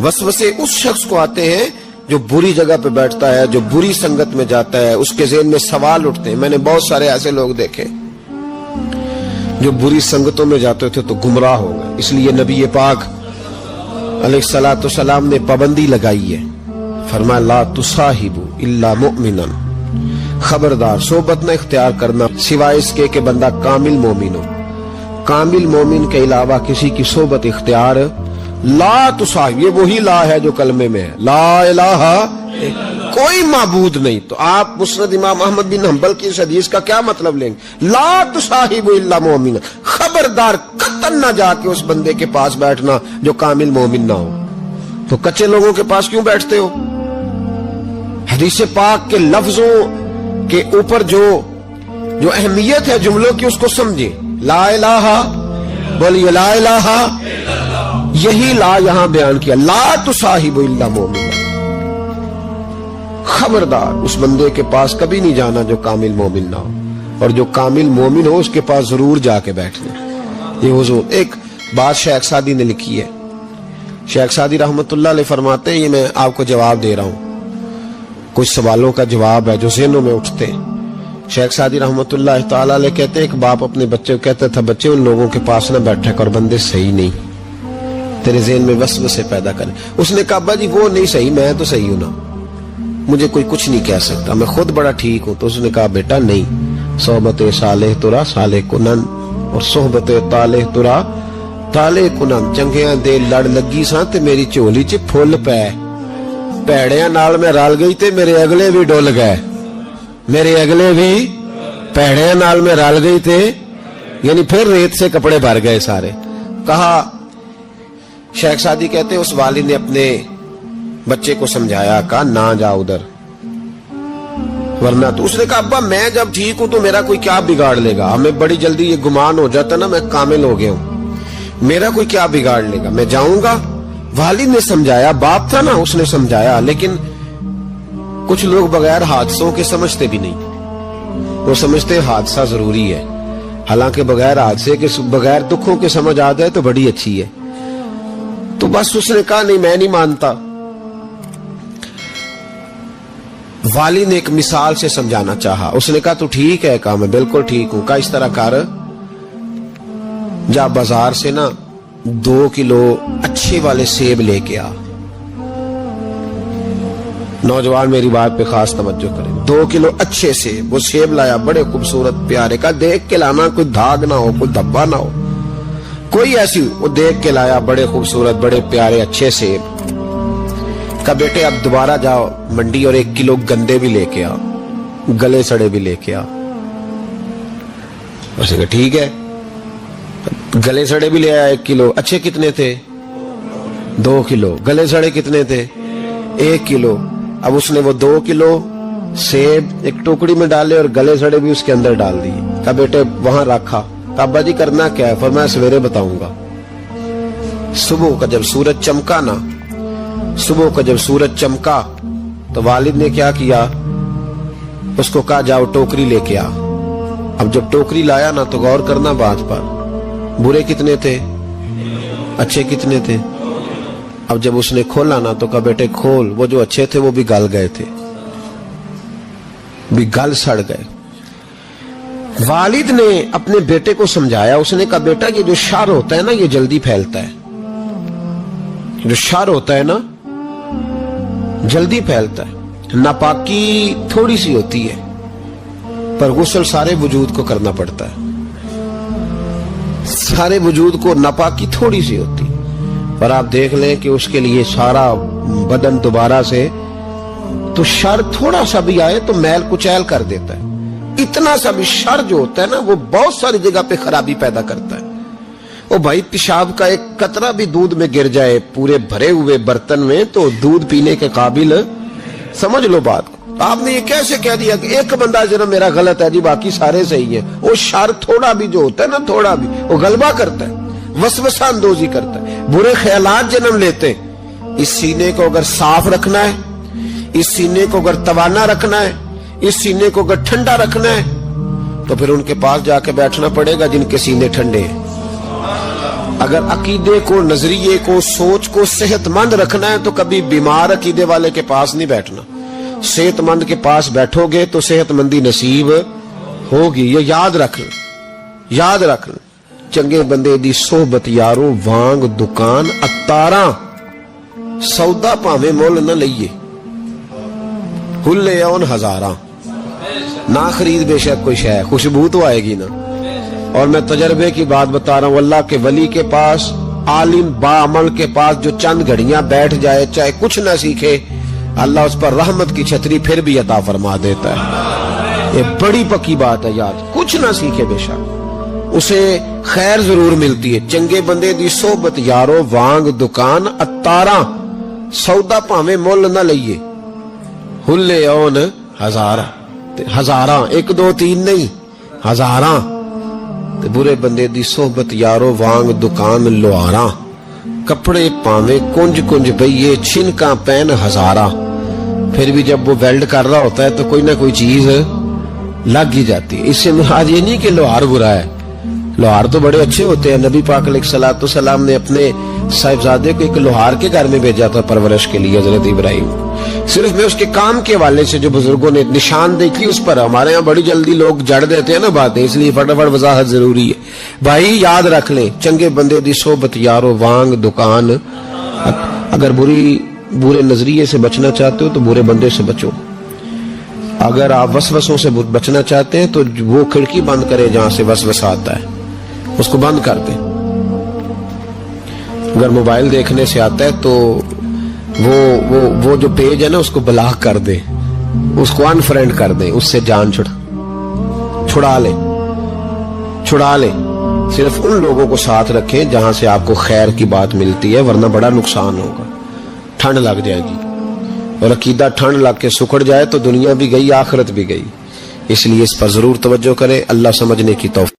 वसवसे उस शख्स को आते हैं जो बुरी जगह पे बैठता है, जो बुरी संगत में जाता है, उसके ज़हन में सवाल उठते हैं। मैंने बहुत सारे ऐसे लोग देखे जो बुरी संगतों में जाते थे तो गुमराह हो गए। इसलिए नबी पाक अलैहिस्सलातु सलाम ने पाबंदी लगाई है, फरमाया ला तुसाहिबु इल्ला मुमिनन, खबरदार सोबत न इख्तियार करना सिवाय इसके कि बंदा कामिल मोमिन हो। कामिल मोमिन के अलावा किसी की सोबत इख्तियार ला तुसाहिब, ये वही ला है जो कलमे में है, ला इलाहा कोई माबूद नहीं। तो आप मुस्नद इमाम अहमद बिन हंबल की इस हदीस का क्या मतलब लेंगे? ला तुसाहिबु इल्ला मोमिन, खबरदार कतन ना जाके उस बंदे के पास बैठना जो कामिल मोमिन ना हो। तो कच्चे लोगों के पास क्यों बैठते हो? हदीस पाक के लफ्जों के ऊपर जो अहमियत है जुमलों की उसको समझे। ला इलाहा, बोलिए ला इलाहा, यही ला यहां बयान किया, ला तुसाहिबु इल्ला मोमिन, खबरदार उस बंदे के पास कभी नहीं जाना जो कामिल मोमिन ना हो, और जो कामिल मोमिन हो उसके पास जरूर जाके बैठना। ये हुजूर एक बात शेख सादी ने लिखी है। शेख सादी रहमतुल्लाह अलैह फरमाते हैं, ये मैं आपको जवाब दे रहा हूं, कुछ सवालों का जवाब है जो ज़हनों में उठते हैं। शेख सादी रहमतुल्लाह तआला अलैह कहते हैं, एक बाप अपने बच्चे को कहता था, बच्चे उन लोगों के पास न बैठा कर, बंदे सही नहीं, तेरे ज़हन में वसवसे पैदा करें। उसने कहा अब्बा जी वो नहीं सही, मैं तो सही हूं ना, मुझे कोई कुछ नहीं कह सकता, मैं खुद बड़ा ठीक हूं। तो उसने कहा बेटा नहीं, सोहबत सालेह तुरा साले कुनन और सोहबत तालेह तुरा ताले कुनन, चंगियां दे लड़ लगी सा ते मेरी झोली च फुल पै, भैड़ियां नाल मैं रल गई ते मेरे अगले भी डुल गए, मेरे अगले भी भैड़ियां नाल में रल गई थे, यानी फिर रेत से कपड़े भर गए सारे। कहा शेख सादी कहते उस वालिद ने अपने बच्चे को समझाया, कहा ना जा उधर, वरना तो उसने कहा अब्बा मैं जब ठीक हूं तो मेरा कोई क्या बिगाड़ लेगा, हमें बड़ी जल्दी ये गुमान हो जाता ना मैं कामिल हो गया हूं, मेरा कोई क्या बिगाड़ लेगा, मैं जाऊंगा। वालिद ने समझाया, बाप था ना उसने समझाया, लेकिन कुछ लोग बगैर हादसों के समझते भी नहीं, वो समझते हादसा जरूरी है, हालांकि बगैर हादसे के बगैर दुखों के समझ आ जाए तो बड़ी अच्छी है। तो बस उसने कहा नहीं मैं नहीं मानता। वालिद ने एक मिसाल से समझाना चाहा, उसने कहा तू ठीक है, कहा मैं बिल्कुल ठीक हूं। कहा इस तरह कर, जा बाजार से ना 2 किलो अच्छे वाले सेब लेके आ। नौजवान मेरी बात पे खास तवज्जो करें, 2 किलो अच्छे सेब, वो सेब लाया बड़े खूबसूरत प्यारे, का देख के लाना, कोई दाग ना हो, कोई धब्बा ना हो, कोई ऐसी, वो देख के लाया बड़े खूबसूरत बड़े प्यारे अच्छे सेब। का बेटे अब दोबारा जाओ मंडी और 1 किलो गंदे भी लेके आ, गले सड़े भी लेके आ। उसने कहा ठीक है, गले सड़े भी ले आया 1 किलो। अच्छे कितने थे? 2 किलो। गले सड़े कितने थे? 1 किलो। अब उसने वो 2 किलो सेब एक टोकरी में डाले और गले सड़े भी उसके अंदर डाल दिए। कहा बेटे वहां रखा। कहा अब्बा जी करना क्या है? फरमाया सवेरे बताऊंगा। सुबह का जब सूरज चमका ना, सुबह का जब सूरज चमका तो वालिद ने क्या किया, उसको कहा जाओ टोकरी लेके आ। अब जब टोकरी लाया ना तो गौर करना बात पर, बुरे कितने थे, अच्छे कितने थे। अब जब उसने खोला ना तो कहा बेटे खोल, वो जो अच्छे थे वो भी गल गए थे, भी गल सड़ गए। वालिद ने अपने बेटे को समझाया, उसने कहा बेटा ये जो शर होता है ना ये जल्दी फैलता है, जो शर होता है ना जल्दी फैलता है। नापाकी थोड़ी सी होती है पर गुस्ल सारे वजूद को करना पड़ता है, सारे वजूद को नापाकी थोड़ी सी होती है, पर आप देख लें कि उसके लिए सारा बदन दोबारा से, तो शर थोड़ा सा भी आए तो मैल कुचैल कर देता है। इतना सा भी शर जो होता है ना वो बहुत सारी जगह पे खराबी पैदा करता है। ओ भाई पेशाब का एक कतरा भी दूध में गिर जाए पूरे भरे हुए बर्तन में तो दूध पीने के काबिल, समझ लो बात को। आपने ये कैसे कह दिया कि एक बंदा जरा मेरा गलत है जी बाकी सारे सही है। वो शर थोड़ा भी जो होता है ना, थोड़ा भी वो गलबा करता है, वसवसा अंदोजी करता है, बुरे ख्यालात जन्म लेते हैं। इस सीने को अगर साफ रखना है, इस सीने को अगर तवाना रखना है, इस सीने को अगर ठंडा रखना है तो फिर उनके पास जाके बैठना पड़ेगा जिनके सीने ठंडे हैं। اگر عقیدے کو، نظریے کو، سوچ کو صحت مند رکھنا ہے تو کبھی بیمار عقیدے والے کے پاس نہیں بیٹھنا. صحت مند کے پاس بیٹھو گے تو صحت مندی نصیب ہوگی. یہ یاد رکھنا، یاد رکھنا. چنگے بندے دی صحبت یارو وانگ دکان اتاراں، سودا پاویں مول نہ لئیے، ہلے اون ہزاراں. نہ خرید بے شک کوئی شے، خوشبو تو آئے گی نا. اور میں تجربے کی بات بتا رہا ہوں، اللہ کے ولی کے پاس، عالم باعمل کے پاس جو چند گھڑیاں بیٹھ جائے چاہے کچھ نہ سیکھے، اللہ اس پر رحمت کی چھتری پھر بھی عطا فرما دیتا ہے. یہ بڑی پکی بات ہے یاد. کچھ نہ سیکھے بے شک اسے خیر ضرور ملتی ہے. چنگے بندے دی صحبت یارو وانگ دکان اتاراں، سودا پاویں مول نہ لئیے، ہلے اون ہزاراں. ہزاراں، ایک دو تین نہیں، ہزاراں. برے بندے دی صحبت یارو وانگ دکان لواراں، کپڑے پاویں کنج کنج بئیے، چھنکاں پین ہزاراں. پھر بھی جب وہ ویلڈ کر رہا ہوتا ہے تو کوئی نہ کوئی چیز لگ ہی جاتی ہے. اس سے مراد یہ نہیں کہ لوہار برا ہے، لوہار تو بڑے اچھے ہوتے ہیں. نبی پاک علیہ الصلوۃ والسلام نے اپنے صاحبزادے کو ایک لوہار کے گھر میں بھیجا تھا پرورش کے لیے، حضرت ابراہیم. صرف میں اس کے کام کے حوالے سے جو بزرگوں نے نشاندہی کی اس پر، ہمارے ہاں بڑی جلدی لوگ جڑ دیتے ہیں نا باتیں، اس لیے فٹافٹ وضاحت ضروری ہے. بھائی یاد رکھ لیں، چنگے بندے دی صحبت یارو وانگ دکان. اگر برے نظریے سے بچنا چاہتے ہو تو برے بندے سے بچو. اگر آپ وسوسوں سے بچنا چاہتے ہیں تو وہ کھڑکی بند کرے جہاں سے وسوسہ آتا ہے، اس کو بند کر دیں. اگر موبائل دیکھنے سے آتا ہے تو وہ جو پیج ہے نا اس کو بلاک کر دیں، اس کو انفرینڈ کر دیں، اس سے جان چھڑا لیں. صرف ان لوگوں کو ساتھ رکھیں جہاں سے آپ کو خیر کی بات ملتی ہے، ورنہ بڑا نقصان ہوگا. ٹھنڈ لگ جائے گی، اور عقیدہ ٹھنڈ لگ کے سکڑ جائے تو دنیا بھی گئی، آخرت بھی گئی. اس لیے اس پر ضرور توجہ کریں. اللہ سمجھنے کی توفیق